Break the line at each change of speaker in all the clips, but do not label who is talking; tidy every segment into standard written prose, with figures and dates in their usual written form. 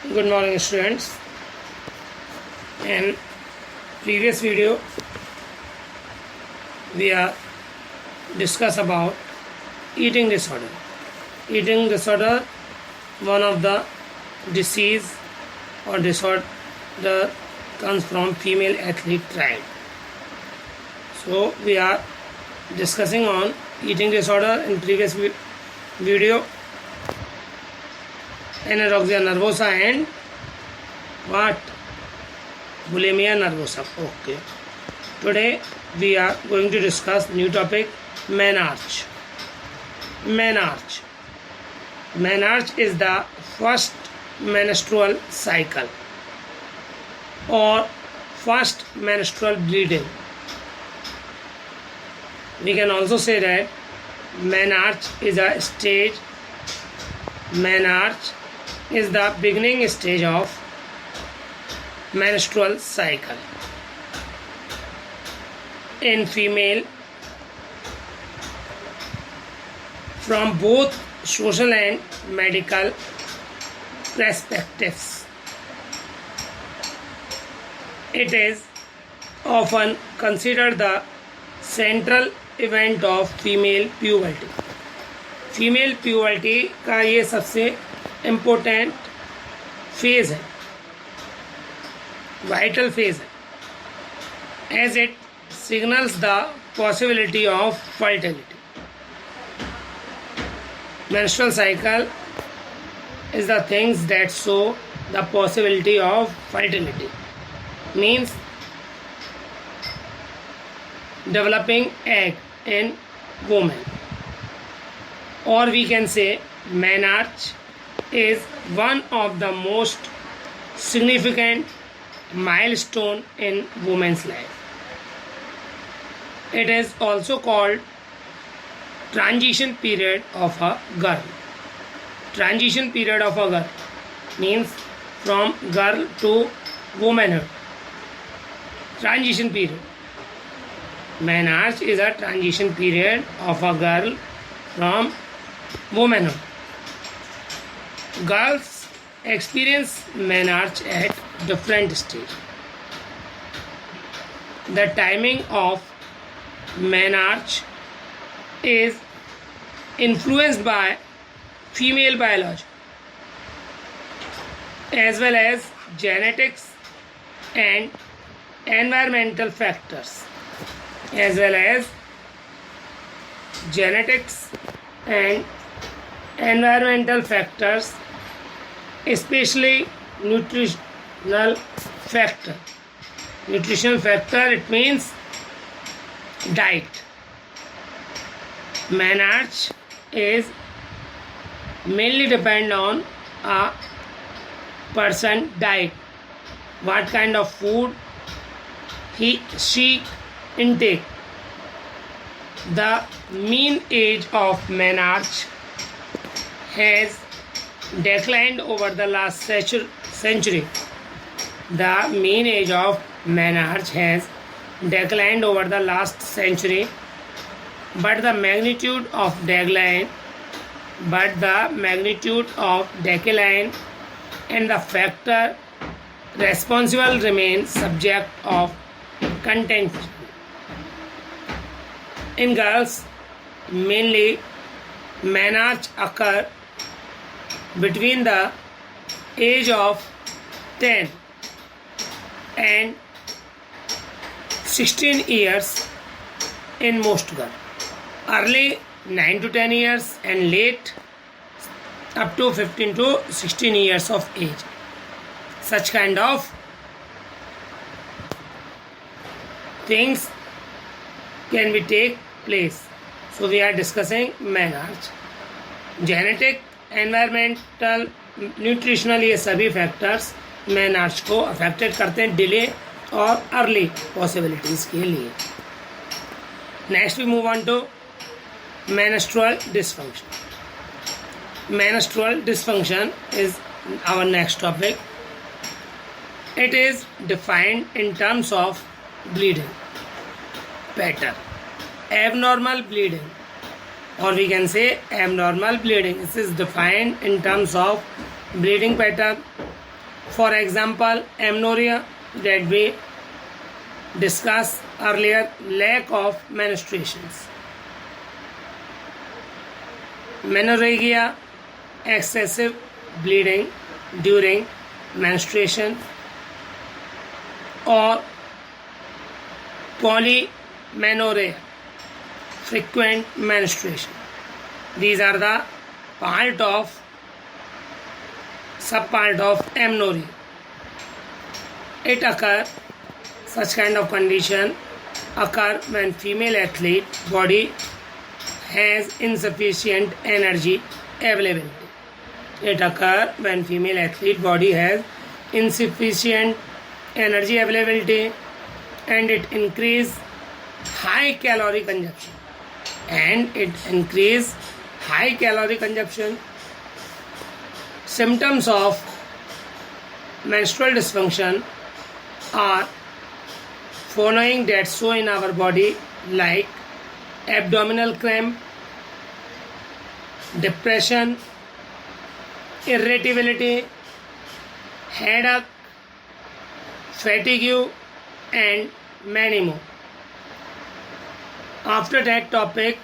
Good morning, students. In previous video, we are discuss about eating disorder. Eating disorder, one of the disease or disorder comes from female athlete triad. So we are discussing on eating disorder in previous video, anorexia nervosa and what? Bulimia nervosa. Okay. Today we are going to discuss new topic, menarche. Menarche. Menarche is the first menstrual cycle or first menstrual bleeding. We can also say that menarche is a stage. Menarche is the beginning stage of menstrual cycle in female. From both social and medical perspectives, it is often considered the central event of female puberty. Female puberty का ये सबसे important phase है, vital phase है, as it signals the possibility of fertility. Menstrual cycle is the things that show the possibility of fertility. Means developing egg in woman. Or we can say menarche is one of the most significant milestone in woman's life. It is also called transition period of a girl. Transition period of a girl means from girl to womanhood. Transition period. Menarche is a transition period of a girl from womanhood. Girls experience menarche at different stages. The timing of menarche is influenced by female biology as well as genetics and environmental factors, as well as genetics and environmental factors, especially nutritional factor. Nutritional factor, it means diet. Menarche is mainly depend on a person diet, what kind of food she intake. The mean age of menarche has declined over the last century. The mean age of menarche has declined over the last century, but the magnitude of decline and the factor responsible remain subject of contention. In girls, mainly menarche occur between the age of 10 and 16 years in most girls. Early 9 to 10 years and late up to 15 to 16 years of age. Such kind of things can be take place. So we are discussing menarche. Genetic, environmental, nutritional, ये सभी factors menarche को affected करते हैं delay और early possibilities के लिए. Next we move on to menstrual dysfunction. Menstrual dysfunction is our next topic. It is defined in terms of bleeding pattern, abnormal bleeding, or we can say abnormal bleeding. This is defined in terms of bleeding pattern For example, amenorrhea that we discussed earlier, lack of menstruations. Menorrhagia, excessive bleeding during menstruation, or polymenorrhea, frequent menstruation. These are the sub-part of amenorrhea. Such kind of condition occur when female athlete body has insufficient energy availability. It occurs when female athlete body has insufficient energy availability and it increase high calorie consumption. Symptoms of menstrual dysfunction are following that show in our body, like abdominal cramp, depression, irritability, headache, fatigue, and many more. After that topic,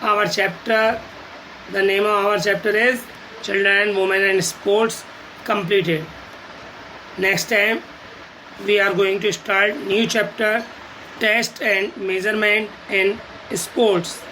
the name of our chapter is Children, Women and Sports completed. Next time we are going to start new chapter, Test and Measurement in Sports.